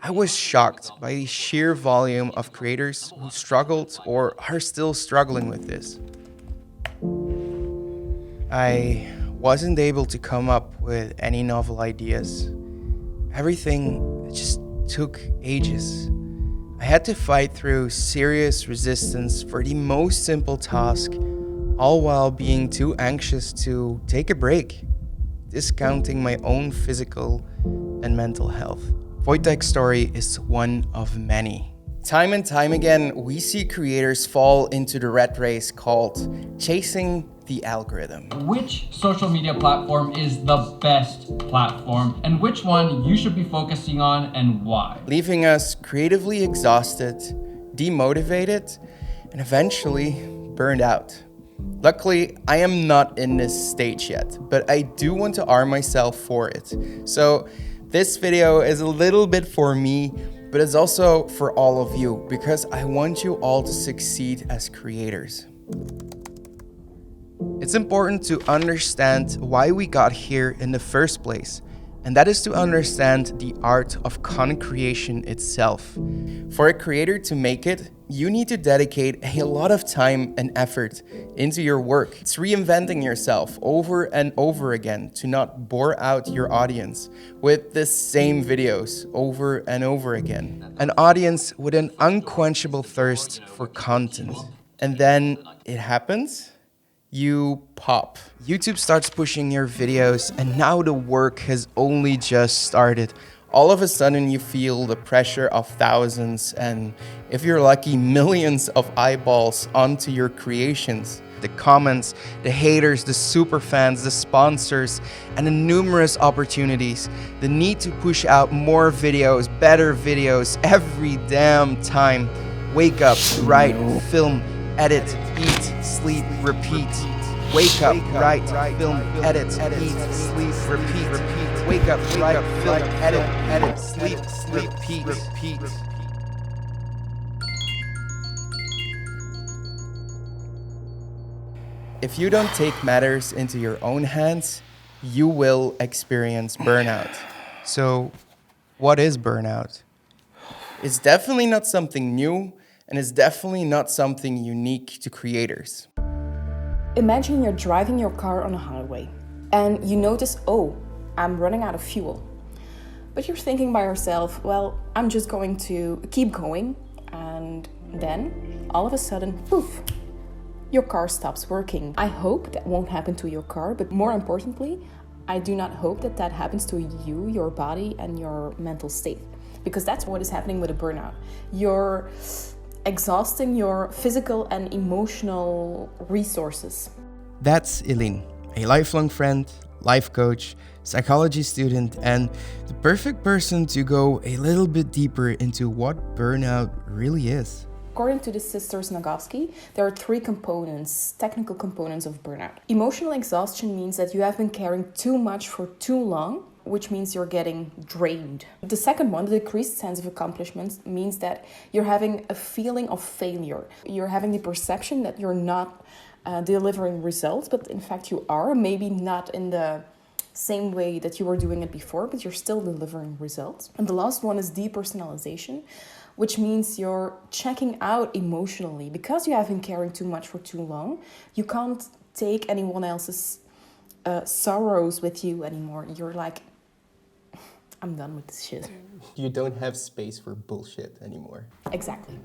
I was shocked by the sheer volume of creators who struggled or are still struggling with this. I wasn't able to come up with any novel ideas. Everything just took ages. I had to fight through serious resistance for the most simple task, all while being too anxious to take a break, discounting my own physical and mental health. Wojtek's story is one of many. Time and time again, we see creators fall into the rat race called chasing the algorithm. Which social media platform is the best platform and which one you should be focusing on and why? Leaving us creatively exhausted, demotivated, and eventually burned out. Luckily, I am not in this stage yet, but I do want to arm myself for it. So this video is a little bit for me, but it's also for all of you because I want you all to succeed as creators. It's important to understand why we got here in the first place, and that is to understand the art of content creation itself. For a creator to make it, you need to dedicate a lot of time and effort into your work. It's reinventing yourself over and over again to not bore out your audience with the same videos over and over again. An audience with an unquenchable thirst for content. And then it happens. You pop. YouTube starts pushing your videos, and now the work has only just started. All of a sudden, you feel the pressure of thousands, and if you're lucky, millions of eyeballs onto your creations. The comments, the haters, the super fans, the sponsors, and the numerous opportunities. The need to push out more videos, better videos every damn time. Wake up, write, film, edit, eat, sleep, repeat. Wake up, write, film, edit, eat, sleep, repeat. Wake up, write, film, edit, sleep, repeat. If you don't take matters into your own hands, you will experience burnout. So, what is burnout? It's definitely not something new, and it's definitely not something unique to creators. Imagine you're driving your car on a highway and you notice, oh, I'm running out of fuel. But you're thinking by yourself, well, I'm just going to keep going. And then all of a sudden, poof, your car stops working. I hope that won't happen to your car, but more importantly, I do not hope that that happens to you, your body, and your mental state. Because that's what is happening with a burnout. You're exhausting your physical and emotional resources. That's Eileen, a lifelong friend, life coach, psychology student, and the perfect person to go a little bit deeper into what burnout really is. According to the sisters Nagoski, there are three components, technical components of burnout. Emotional exhaustion means that you have been carrying too much for too long, which means you're getting drained. The second one, the decreased sense of accomplishment, means that you're having a feeling of failure. You're having the perception that you're not delivering results, but in fact you are, maybe not in the same way that you were doing it before, but you're still delivering results. And the last one is depersonalization, which means you're checking out emotionally. Because you have been carrying too much for too long, you can't take anyone else's sorrows with you anymore. You're like, I'm done with this shit. You don't have space for bullshit anymore. Exactly.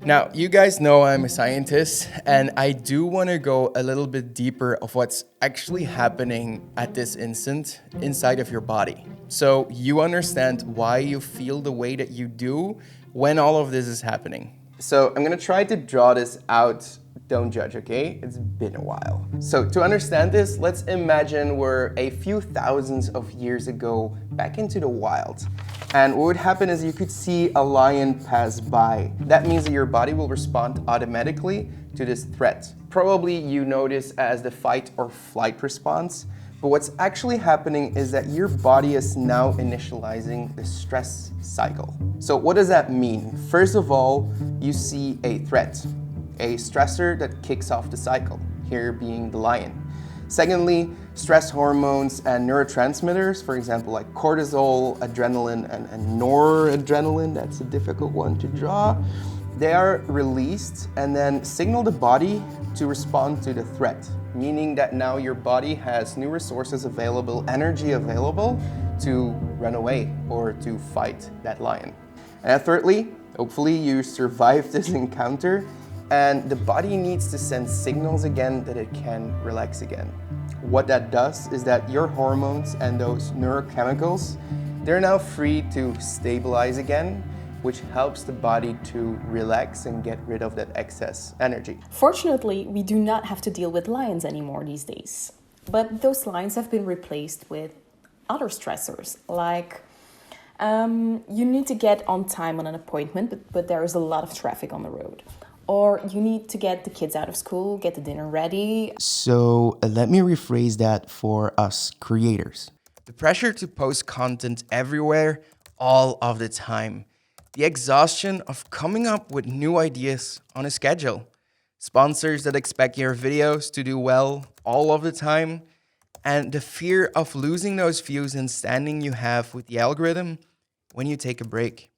Now, you guys know I'm a scientist, and I do want to go a little bit deeper of what's actually happening at this instant inside of your body. So you understand why you feel the way that you do when all of this is happening. So I'm gonna try to draw this out. Don't judge, okay? It's been a while. So to understand this, let's imagine we're a few thousands of years ago back into the wild. And what would happen is you could see a lion pass by. That means that your body will respond automatically to this threat. Probably you know this as the fight or flight response. But what's actually happening is that your body is now initializing the stress cycle. So what does that mean? First of all, you see a threat, a stressor that kicks off the cycle, here being the lion. Secondly, stress hormones and neurotransmitters, for example, like cortisol, adrenaline, and noradrenaline, that's a difficult one to draw, they are released and then signal the body to respond to the threat, meaning that now your body has new resources available, energy available to run away or to fight that lion. And thirdly, hopefully you survive this encounter and the body needs to send signals again that it can relax again. What that does is that your hormones and those neurochemicals, they're now free to stabilize again, which helps the body to relax and get rid of that excess energy. Fortunately, we do not have to deal with lions anymore these days. But those lions have been replaced with other stressors, like you need to get on time on an appointment, but there is a lot of traffic on the road. Or you need to get the kids out of school, get the dinner ready. So let me rephrase that for us creators. The pressure to post content everywhere, all of the time. The exhaustion of coming up with new ideas on a schedule. Sponsors that expect your videos to do well all of the time. And the fear of losing those views and standing you have with the algorithm when you take a break.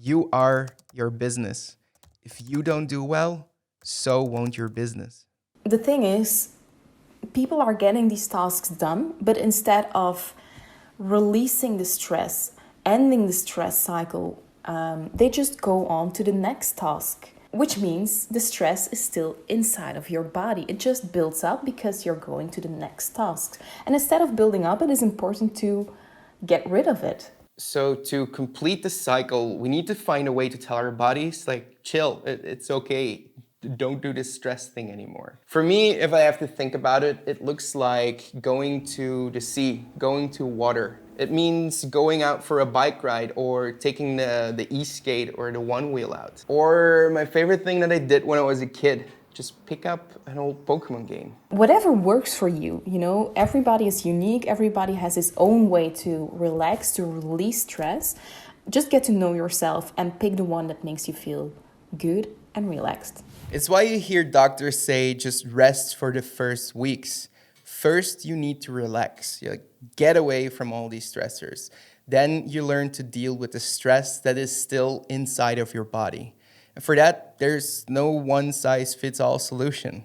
You are your business. If you don't do well, so won't your business. The thing is, people are getting these tasks done, but instead of releasing the stress, ending the stress cycle, they just go on to the next task, which means the stress is still inside of your body. It just builds up because you're going to the next task. And instead of building up, it is important to get rid of it. So to complete the cycle, we need to find a way to tell our bodies, like, chill, it's okay. Don't do this stress thing anymore. For me, if I have to think about it, it looks like going to the sea, going to water. It means going out for a bike ride or taking the e-skate or the one wheel out. Or my favorite thing that I did when I was a kid, just pick up an old Pokemon game. Whatever works for you, everybody is unique. Everybody has his own way to relax, to release stress. Just get to know yourself and pick the one that makes you feel good and relaxed. It's why you hear doctors say just rest for the first weeks. First, you need to relax. You get away from all these stressors. Then you learn to deal with the stress that is still inside of your body. And for that, there's no one-size-fits-all solution.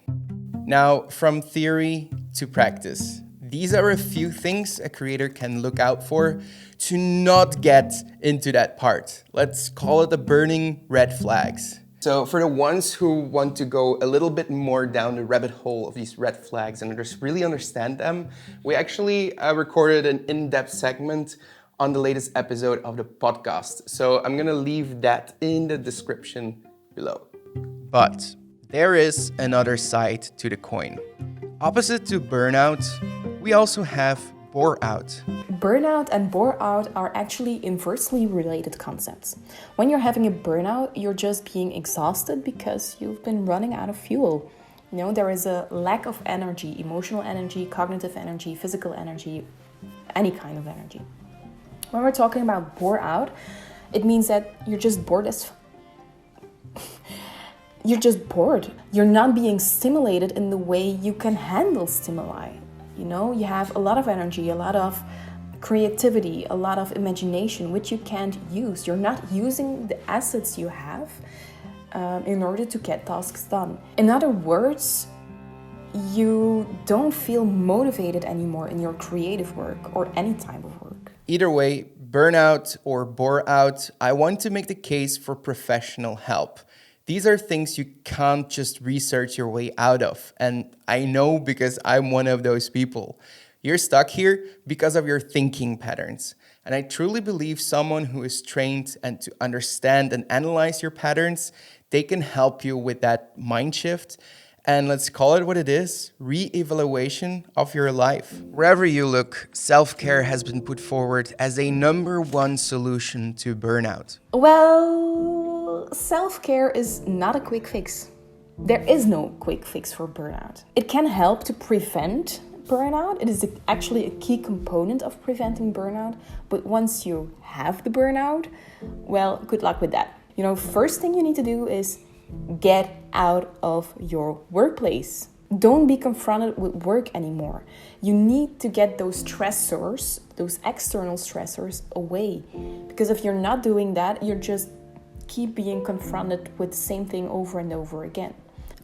Now, from theory to practice, these are a few things a creator can look out for to not get into that part. Let's call it the burning red flags. So for the ones who want to go a little bit more down the rabbit hole of these red flags and just really understand them, we actually recorded an in-depth segment on the latest episode of the podcast. So I'm gonna leave that in the description below. But there is another side to the coin. Opposite to burnout, we also have Boreout. Burnout and bore-out are actually inversely related concepts. When you're having a burnout, you're just being exhausted because you've been running out of fuel. There is a lack of energy, emotional energy, cognitive energy, physical energy, any kind of energy. When we're talking about bore-out, it means that you're just bored You're just bored. You're not being stimulated in the way you can handle stimuli. You have a lot of energy, a lot of creativity, a lot of imagination, which you can't use. You're not using the assets you have in order to get tasks done. In other words, you don't feel motivated anymore in your creative work or any type of work. Either way, burnout or bore out, I want to make the case for professional help. These are things you can't just research your way out of. And I know because I'm one of those people. You're stuck here because of your thinking patterns. And I truly believe someone who is trained and to understand and analyze your patterns, they can help you with that mind shift. And let's call it what it is, re-evaluation of your life. Wherever you look, self-care has been put forward as a #1 solution to burnout. Well, self-care is not a quick fix. There is no quick fix for burnout. It can help to prevent burnout. It is actually a key component of preventing burnout. But once you have the burnout, well, good luck with that. First thing you need to do is get out of your workplace. Don't be confronted with work anymore. You need to get those stressors, those external stressors away. Because if you're not doing that, you're just keep being confronted with the same thing over and over again.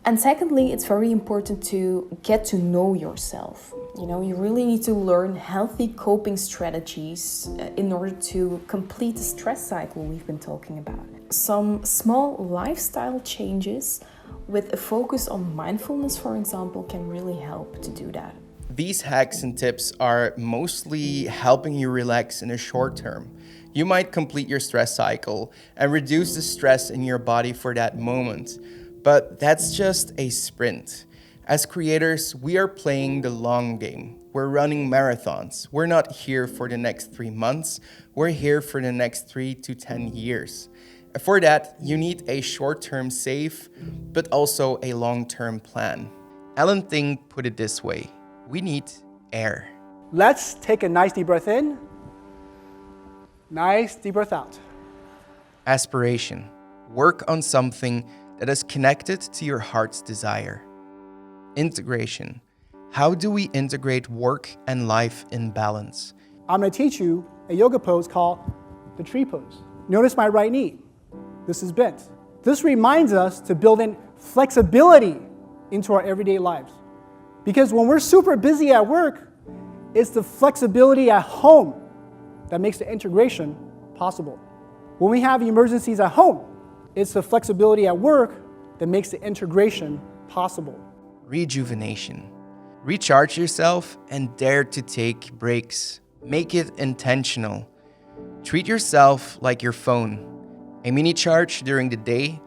And secondly, it's very important to get to know yourself. You really need to learn healthy coping strategies in order to complete the stress cycle we've been talking about. Some small lifestyle changes with a focus on mindfulness, for example, can really help to do that. These hacks and tips are mostly helping you relax in the short term. You might complete your stress cycle and reduce the stress in your body for that moment, but that's just a sprint. As creators, we are playing the long game. We're running marathons. We're not here for the next 3 months. We're here for the next 3 to 10 years. For that, you need a short-term save, but also a long-term plan. Alan Ting put it this way: we need air. Let's take a nice deep breath in. Nice deep breath out. Aspiration. Work on something that is connected to your heart's desire. Integration. How do we integrate work and life in balance? I'm going to teach you a yoga pose called the tree pose. Notice my right knee. This is bent. This reminds us to build in flexibility into our everyday lives. Because when we're super busy at work, it's the flexibility at home that makes the integration possible. When we have emergencies at home, it's the flexibility at work that makes the integration possible. Rejuvenation. Recharge yourself and dare to take breaks. Make it intentional. Treat yourself like your phone. A mini charge during the day,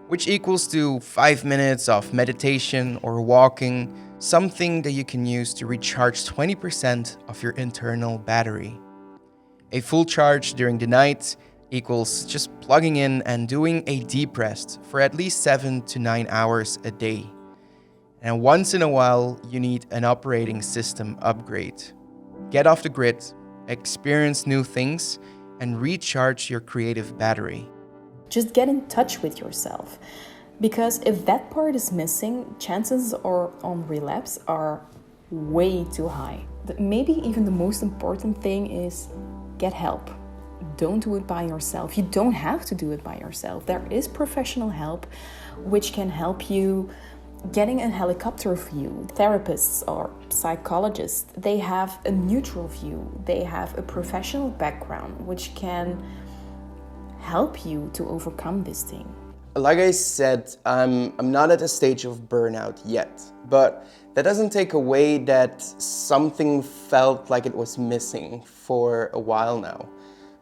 which equals to 5 minutes of meditation or walking, something that you can use to recharge 20% of your internal battery. A full charge during the night equals just plugging in and doing a deep rest for at least 7 to 9 hours a day. And once in a while, you need an operating system upgrade. Get off the grid, experience new things, and recharge your creative battery. Just get in touch with yourself. Because if that part is missing, chances on relapse are way too high. Maybe even the most important thing is get help. Don't do it by yourself. You don't have to do it by yourself. There is professional help which can help you getting a helicopter view. Therapists or psychologists, they have a neutral view. They have a professional background which can help you to overcome this thing. Like I said, I'm not at a stage of burnout yet, but that doesn't take away that something felt like it was missing for a while now.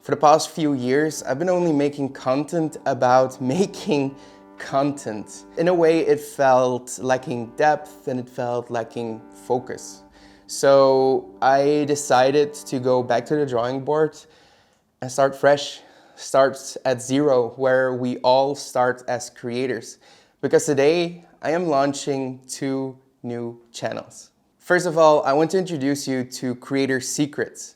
For the past few years, I've been only making content about making content. In a way, it felt lacking depth and it felt lacking focus. So I decided to go back to the drawing board and start fresh. Start at zero, where we all start as creators. Because today I am launching 2 new channels. First of all, I want to introduce you to Creator Secrets.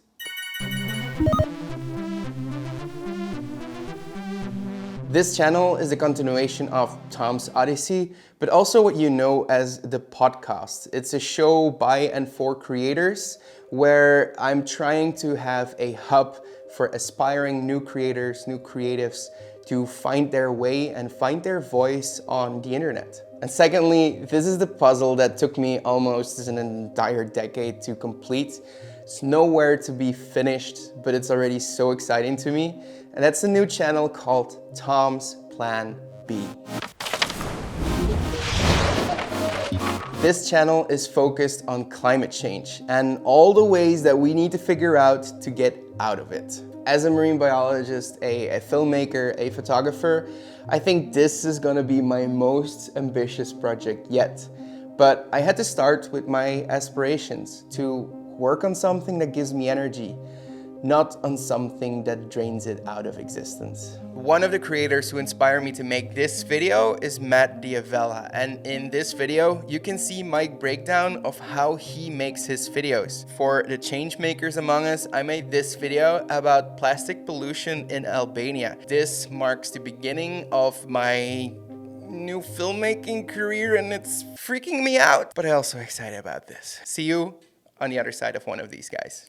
This channel is a continuation of Tom's Odyssey, but also what you know as the podcast. It's a show by and for creators where I'm trying to have a hub for aspiring new creators, new creatives to find their way and find their voice on the internet. And secondly, this is the puzzle that took me almost an entire decade to complete. It's nowhere to be finished, but it's already so exciting to me. And that's a new channel called Tom's Plan B. This channel is focused on climate change and all the ways that we need to figure out to get out of it. As a marine biologist, a filmmaker, a photographer, I think this is gonna be my most ambitious project yet. But I had to start with my aspirations to work on something that gives me energy, not on something that drains it out of existence. One of the creators who inspired me to make this video is Matt Diavella, and in this video you can see my breakdown of how he makes his videos. For the change makers among us, I made this video about plastic pollution in Albania. This marks the beginning of my new filmmaking career and it's freaking me out. But I'm also excited about this. See you on the other side of one of these guys.